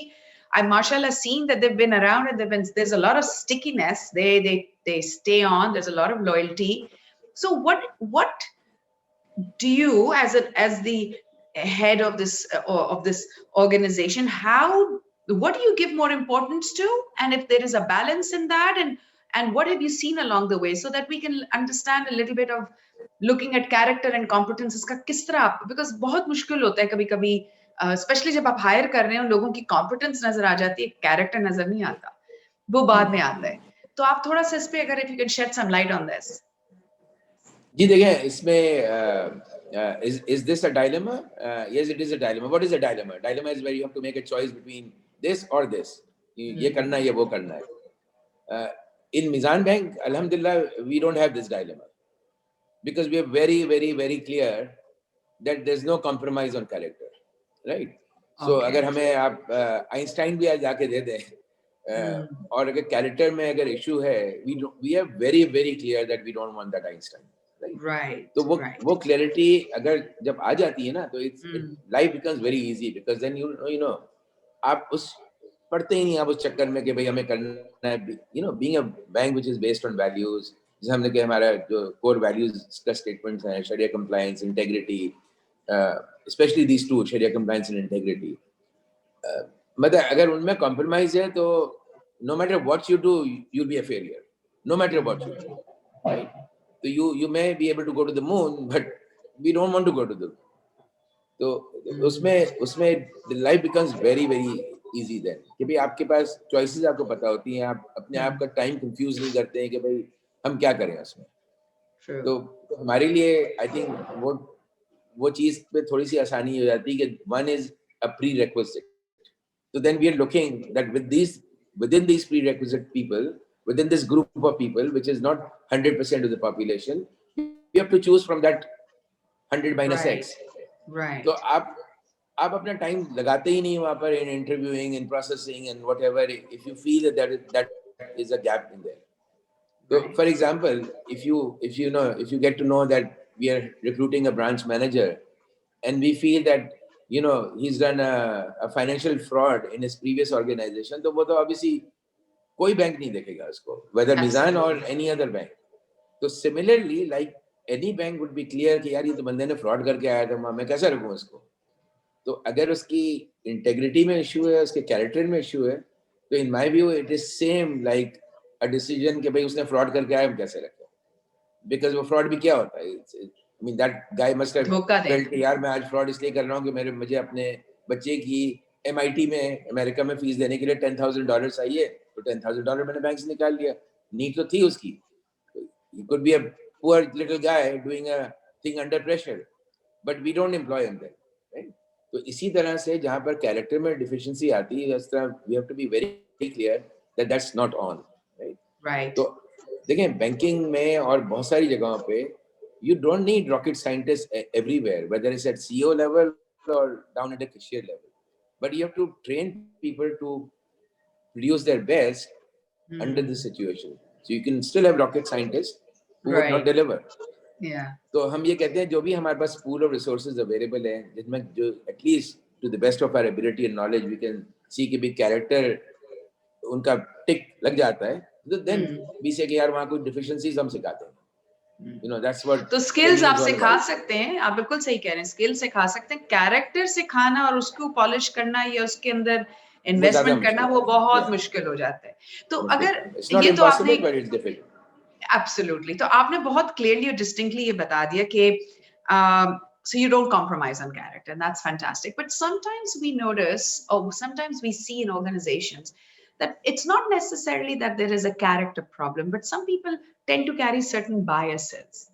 I Marshall has seen that they've been around and there's a lot of stickiness. They stay on. There's a lot of loyalty. So what do you as the head of this organization, what do you give more importance to, and if there is a balance in that, and what have you seen along the way so that we can understand a little bit of looking at character and competence, इसका किस तरह आप, because बहुत मुश्किल होता है कभी कभी, स्पेशली जब आप हायर कर रहे हो लोगों की कॉम्पिटेंस नजर आ जाती है, कैरेक्टर नजर नहीं आता, वो बाद में आता है। तो आप थोड़ा सा इस पे अगर if you can shed some light on this. जी देखिए, इसमें is this a dilemma? Yes, it is a dilemma. What is a dilemma? Dilemma is where you have to make a choice between this or this. ये करना है या वो करना है. In Mizan Bank, Alhamdulillah, we don't have this dilemma because we are very, very, very clear that there's no compromise on character, right? So Okay. अगर हमें आप Einstein भी आज जाके दे दें, और अगर character में अगर issue है, we are very, very clear that we don't want that Einstein. Right. तो वो क्लैरिटी अगर जब आ जाती है ना, तो life becomes very easy, because then you know आप उस पढ़ते ही नहीं, आप उस चक्कर में कि भाई हमें करना है, you know, being a bank which is based on values, जैसे हमने कहा हमारा जो कोर वैल्यूज का स्टेटमेंट्स हैं, शरिया compliance, integrity, specially these two, शरिया कंप्लायंस एंड इंटेग्रिटी, मतलब अगर उनमें कॉम्प्रोमाइज है तो no matter what you do you will be a failure, no matter what you do, right? So you may be able to go to the moon, but we don't want to go to the moon. तो उसमें life becomes very very easy then, कि भाई आपके पास choices आपको पता होती हैं, आप अपने आप का time confuse नहीं करते हैं कि भाई हम क्या करें उसमें. तो हमारे लिए I think वो चीज पे थोड़ी सी आसानी हो जाती है कि one is a prerequisite. So then we are looking that within these prerequisite people, within this group of people, which is not 100% of the population, we have to choose from that 100 minus X. Right. तो आप अपना time लगाते ही नहीं वहाँ पर in interviewing, in processing and whatever, if you feel that is a gap in there. So for example, if you get to know that we are recruiting a branch manager and we feel that he's done a financial fraud in his previous organization, तो वो तो obviously कोई bank नहीं देखेगा उसको, whether Mizan or any other bank. तो similarly, like any bank would be clear कि यार ये तो बंदे ने fraud करके आया था, मैं कैसे रखूँ उसको? तो अगर उसकी integrity में issue है, उसके character में issue है, तो in my view it is same like a decision कि भाई उसने fraud करके आया, हम कैसे रखें? Because वो fraud भी क्या होता है? I mean that guy must have felt कि यार मैं आज fraud इसलिए कर रहा हूँ कि मुझे अपने बच्चे की MIT में अमेरिका में फीस देने के लिए $10,000 चाहिए, तो $10,000 मैंने बैंक से निकाल लिया. नीड तो थी उसकी. He could be a poor little guy doing a thing under pressure, but we don't employ him then, right? तो इसी तरह से जहाँ पर कैरेक्टर में डिफिशिएंसी आती है, इस तरह we have to be very clear that that's not on, right? Right. तो देखें बैंकिंग में और बहुत सारी जगहों पे you don't need rocket scientists everywhere, whether it's at CEO level or down at a cashier level, but you have to train people to produce their best under the situation. So you can still have rocket scientists who would not deliver. Yeah. तो हम ये कहते हैं जो भी हमारे पास pool of resources available है, जिसमें जो at least to the best of our ability and knowledge we can see कि भी character उनका टिक लग जाता है, तो then we say कि यार वहाँ कोई deficiencies हम सिखाते हैं. That's what. तो स्किल्स आप सिखा सकते हैं, आप बिल्कुल सही कह रहे हैं, स्किल सिखा सकते हैं, कैरेक्टर सिखाना और उसको पॉलिश करना या उसके अंदर इन्वेस्टमेंट करना वो बहुत मुश्किल हो जाता है. तो अगर ये तो आपने एब्सोल्युटली, तो आपने बहुत क्लियरली और डिस्टिंक्टली ये बता दिया कि so you don't compromise on character, and that's fantastic. But sometimes we notice, or sometimes we see in organizations, that it's not necessarily that there is a character problem, but some people tend to carry certain biases.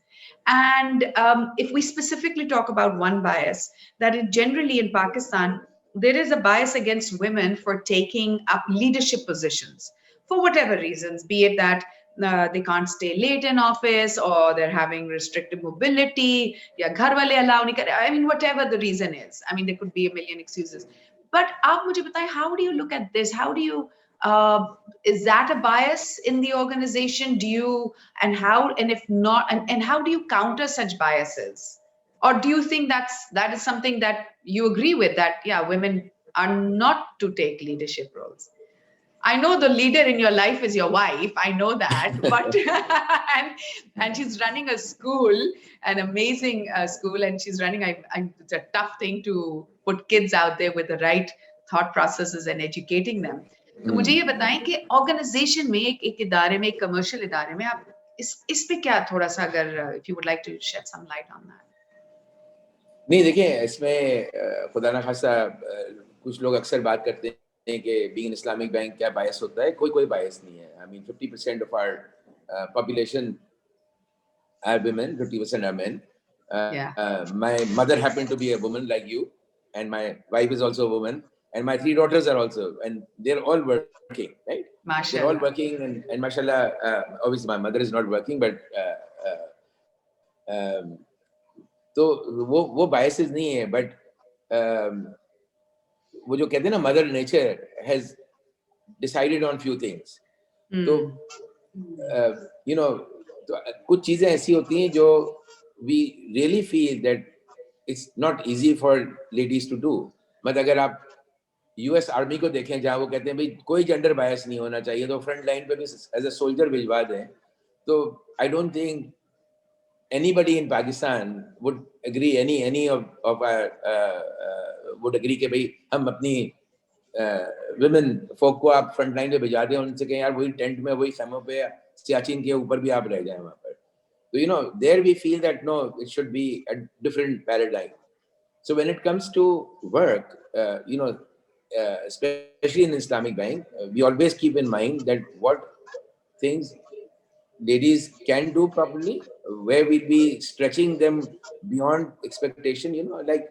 And if we specifically talk about one bias, that is generally in Pakistan, there is a bias against women for taking up leadership positions for whatever reasons, be it that they can't stay late in office, or they're having restricted mobility, या घर वाले allow नहीं करे. I mean, whatever the reason is. I mean, there could be a million excuses. But आप मुझे बताएं, how do you look at this? How do you is that a bias in the organization? Do you, and how, and if not, and how do you counter such biases? Or do you think that is something that you agree with, that yeah, women are not to take leadership roles? I know the leader in your life is your wife. I know that, but and she's running a school, an amazing school, and she's running. It's a tough thing to put kids out there with the right thought processes and educating them. तो मुझे ये बताएं कि organisation में एक इदारे में, एक कमर्शियल इदारे में, आप इस पे क्या थोड़ा सा, अगर if you would like to shed some light on that. नहीं, देखिए, इसमें खुदा ना खासा कुछ लोग अक्सर बात करते हैं कि बीइंग इस्लामिक बैंक क्या बायस होता है. कोई बायस नहीं है. I mean 50% of our population are women, 50% are men. My mother happened to be a woman like you, and my wife is also a woman, and my 3 daughters are also, and they're all working, right? Mashallah. They're all working, and mashallah, obviously my mother is not working, but तो वो biases नहीं है. But वो जो कहते हैं ना, mother nature has decided on few things. तो यू नो, कुछ चीजें ऐसी होती हैं जो we really feel that it's not easy for ladies to do. मतलब अगर आप यूएस आर्मी को देखें, जहाँ वो कहते हैं भाई कोई जेंडर बायस नहीं होना चाहिए, तो फ्रंट लाइन पे भी एज अ सोल्जर भिजवा दें. तो I don't think anybody in Pakistan would agree, any of would agree कि भाई हम अपनी women folk को आप front line पे भिजा दें, उनसे कहें यार वही टेंट में, वही खैमों पे, सियाचिन के ऊपर भी आप रह जाएं वहाँ पर. तो you know, there we feel that no, it should be a different paradigm. So when it comes to work, you know, especially in Islamic Bank, we always keep in mind that what things ladies can do properly, where we'll be stretching them beyond expectation, you know, like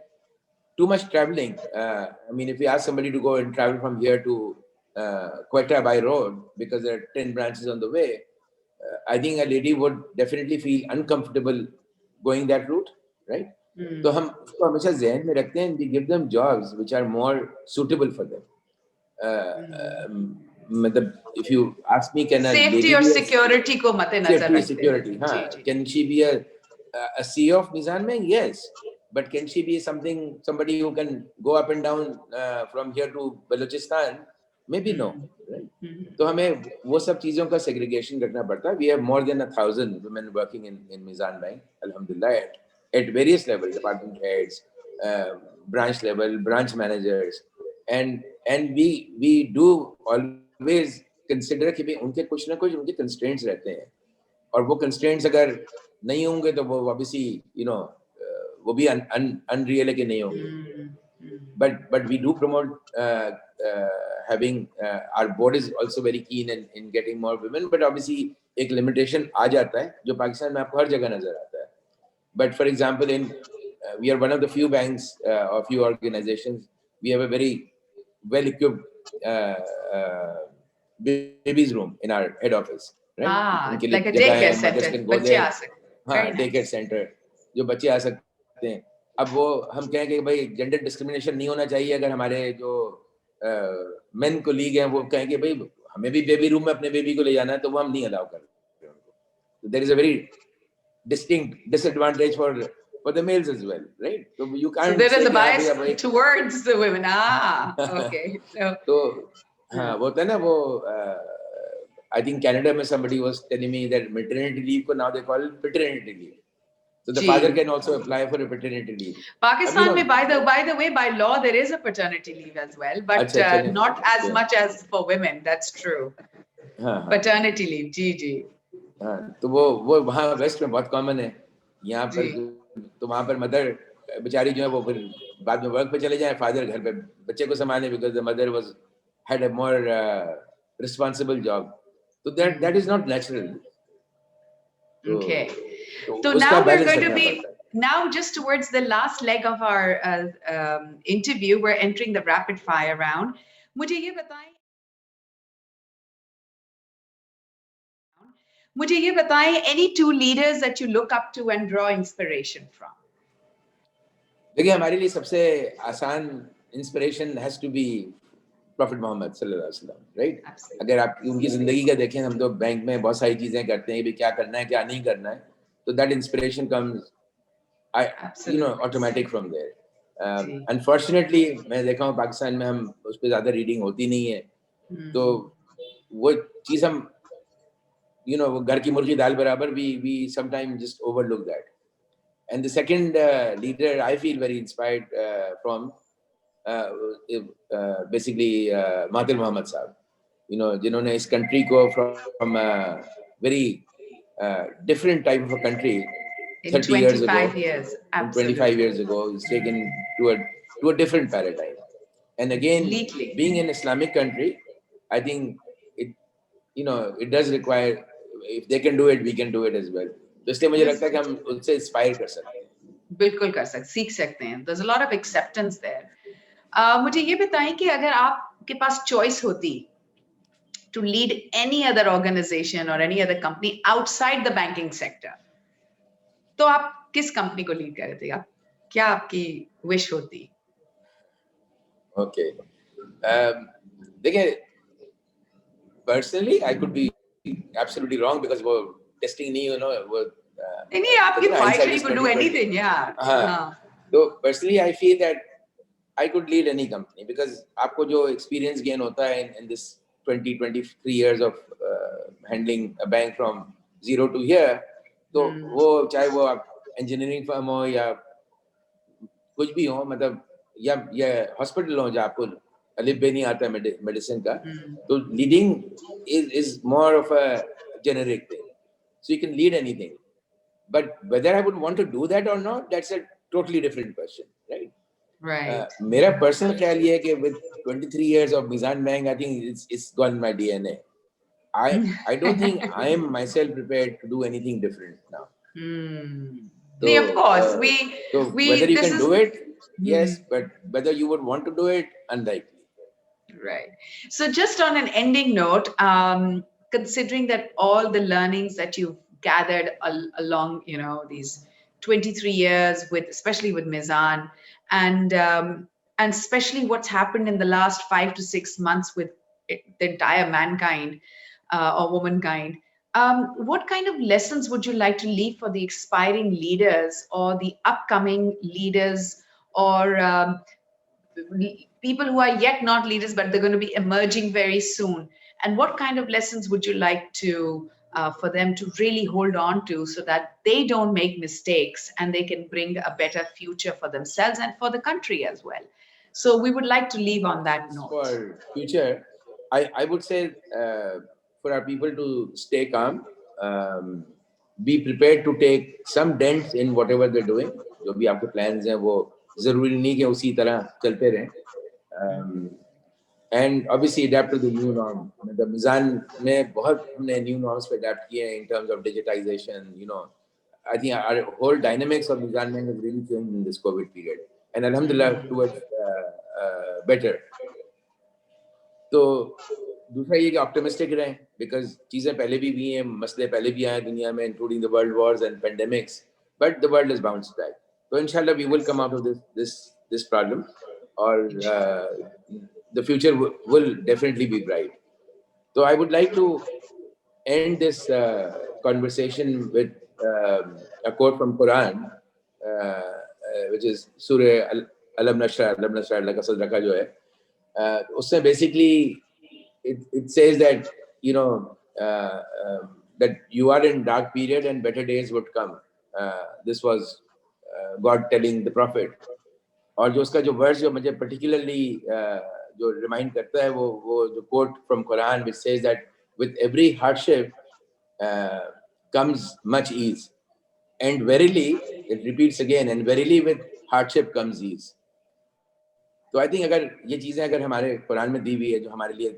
too much traveling. I mean, if we ask somebody to go and travel from here to Quetta by road because there are 10 branches on the way, I think a lady would definitely feel uncomfortable going that route, right? तो हम उसको हमेशा ज़हन में रखते हैं, we give them jobs which are more suitable for them. मतलब if you ask me, can a safety or security को मद्देनजर रखते हैं. Security, हाँ. Can she be a CEO of Mizan Bank? Yes. But can she be somebody who can go up and down from here to Balochistan? Maybe no. Right? तो हमें वो सब चीजों का segregation रखना पड़ता है. We have more than 1,000 women working in Mizan Bank, alhamdulillah, at various levels, department heads, branch level, branch managers, and we do always consider कि भाई उनके कुछ ना कुछ उनके constraints रहते हैं, और वो constraints अगर नहीं होंगे तो वो obviously, you know, वो भी unrealistic नहीं होंगे. But we do promote having our board is also very keen in getting more women, but obviously एक limitation आ जाता है जो पाकिस्तान में आपको हर जगह नजर आता है. But for example, we are one of the few banks or few organizations, we have a very well-equipped babies room in our head office, right? Like a daycare center. बच्चे आ सकते हैं. हाँ, daycare center, जो बच्चे आ सकते हैं. अब वो हम कहें कि भाई जेंडर डिस्क्रिमिनेशन नहीं होना चाहिए, अगर हमारे जो मेन कोलीग हैं वो कहें कि भाई हमें भी बेबी रूम में अपने बेबी को ले जाना है, तो वो हम नहीं अलाउ कर रहे उनको. There is a very distinct disadvantage for the males as well, right? So you can't. So there is a bias towards the women. Okay. So हाँ, वो होता है ना वो. I think Canada में somebody was telling me that maternity leave को now they call it paternity leave. So the father can also apply for a paternity leave. Pakistan में by the way, by law there is a paternity leave as well, but not as much as for women. That's true. Paternity leave, जी. हाँ, तो वो वहाँ waste में बहुत common है. यहाँ पर तो वहाँ पर मदर बेचारी जो है वो फिर बाद में वर्क पे चले जाए, फादर घर पे बच्चे को संभाले, because the mother had a more responsible job. So that is not natural. Okay. So now we're going to be now just towards the last leg of our interview. We're entering the rapid fire round. मुझे ये बताएं, मुझे ये बताएं, any two leaders that you look up to and draw inspiration from? देखिए, हमारे लिए सबसे आसान inspiration has to be prophet Muhammad सल्लल्लाहु अलैहि वसल्लम, राइट? Absolutely. अगर आप उनकी जिंदगी का देखें, हम तो बैंक में बहुत सारी चीजें करते हैं, भी क्या करना है क्या नहीं करना है, तो that inspiration comes Absolutely. Automatic from there. जी. अनफॉर्चुनेटली मैं देखा हूँ पाकिस्तान में हम उस पर ज्यादा रीडिंग होती नहीं है, तो वो चीज हम वो घर की मुर्गी दाल बराबर, we sometimes just overlook that. And the second leader I feel very inspired from basically Mahathir Mohamad Sahab, जिन्होंने इस country को from a very different type of a country In 30 years ago, 25 years. Absolutely. 25 years ago, it's taken to a different paradigm. And again, Completely. being an Islamic country, I think it it does require, if they can do it, we can do it as well. तो इसलिए मुझे लगता है कि हम उनसे inspire कर सकते हैं. बिल्कुल कर सकते, सीख सकते हैं. There's a lot of acceptance there. मुझे ये बताएं कि अगर आपके पास चॉइस होती to lead any other organization or any other company outside the banking sector, तो आप किस कंपनी को लीड करते? आप क्या आपकी विश होती? Okay. देखिए, personally I could be absolutely wrong because वो testing नहीं, वो नहीं, आपकी ख्वाहिश है, you could do anything, yeah. हाँ. तो personally I feel that I could lead any company because आपको जो experience gain होता है in this 23 years of handling a bank from zero to here, तो वो चाहे वो आप engineering firm हो या कुछ भी हो, मतलब या हॉस्पिटल हो जहाँ आपको अलिफ बे नहीं आता मेडिसिन का, तो leading is more of a generic thing, so you can lead anything, but whether I would want to do that और not, that's a totally different question, right? Right. मेरा पर्सनल ख्याल ये है कि with 23 years of Mizan Bank, I think it's gone in my DNA. I don't think I am myself prepared to do anything different now. So, of course, so we whether you this can is do it, yes, but whether you would want to do it, unlikely. right. So just on an ending note, considering that all the learnings that you've gathered along, these 23 years with, especially with Mizan, and especially what's happened in the last 5 to 6 months with the entire mankind or womankind, what kind of lessons would you like to leave for the aspiring leaders or the upcoming leaders or people who are yet not leaders, but they're going to be emerging very soon? And what kind of lessons would you like to for them to really hold on to so that they don't make mistakes and they can bring a better future for themselves and for the country as well? So we would like to leave on that note. For future, I would say for our people to stay calm, be prepared to take some dents in whatever they're doing. जो भी आपके plans हैं वो जरूरी नहीं कि उसी तरह चलते रहें. And obviously adapt to the new norm. The Mizan में बहुत हमने new norms पे adapt किए हैं in terms of digitization. I think our whole dynamics of Mizan Bank has really changed in this COVID period, and alhamdulillah towards better. तो दूसरा ये कि ऑप्टिमिस्टिक रहें, बिकॉज चीज़ें पहले भी हुई हैं, मसले पहले भी आए दुनिया में, including the world wars and pandemics, but the world is bounce back. तो इंशाल्लाह we will come out of this problem, और the future will definitely be bright. तो I would like to end this conversation with a quote from Quran, which is Surah Alam Nashrah laka sadraka jo hai. उससे basically it says that that you are in dark period and better days would come. This was God telling the prophet. और जो उसका जो words जो मुझे particularly जो remind करता है वो जो quote from Quran which says that with every hardship comes much ease, and verily, it repeats again, and verily with hardship comes ease. तो आई थिंक अगर ये चीजें अगर हमारे कुरान में दी हुई है जो हमारे लिए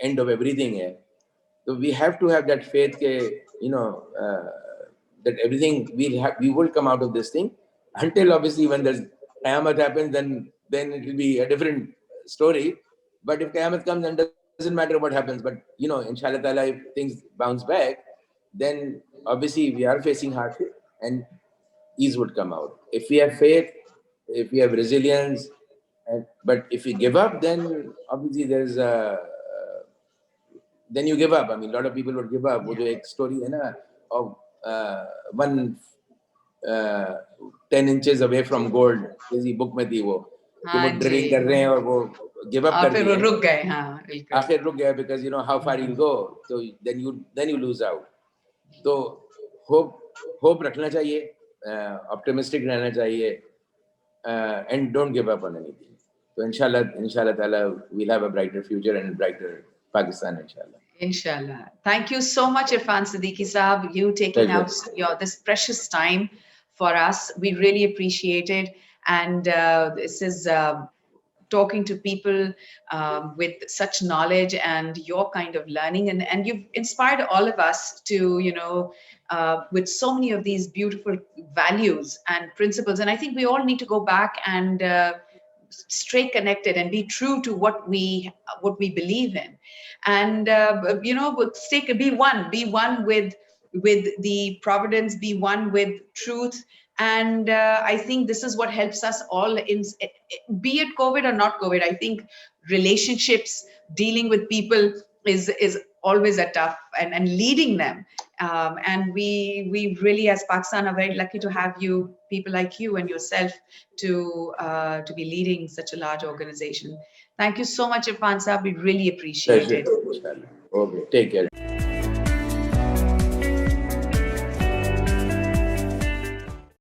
एंड ऑफ एवरीथिंग है, तो we have to have that faith के that everything we will come out of this thing, until obviously when there's Qiyamah happens, then it will be a different story. But if Qiyamah comes, then doesn't matter what happens, but inshallah ta'ala, if things bounce back, then obviously we are facing hardship and ease would come out. If we have faith, if we have resilience, but if we give up, then obviously there's a then you give up. I mean, a lot of people would give up. वो जो एक story है ना of one 10 inches away from gold, किसी book में थी वो कि वो drilling कर रहे हैं और वो give up कर फिर वो दिए. रुक गए, हाँ, बिल्कुल. आखिर रुक गया because you know how far you'll go. So then you lose out. तो hope रखना चाहिए, optimistic रहना चाहिए, and don't give up on anything. So inshallah ta'ala, we'll have a brighter future and a brighter Pakistan, inshallah. Inshallah. Thank you so much, Irfan Siddiqui Saab, you taking out this precious time for us. We really appreciate it. And this is talking to people with such knowledge and your kind of learning. And you've inspired all of us to, with so many of these beautiful values and principles. And I think we all need to go back and stay connected and be true to what we believe in, and be one with the providence, be one with truth. And I think this is what helps us all, in be it COVID or not COVID. I think relationships, dealing with people is always a tough, and leading them. And we really, as Pakistan, are very lucky to have you, people like you and yourself, to be leading such a large organization. Thank you so much, Irfan Saab. We really appreciate it. Okay, take care.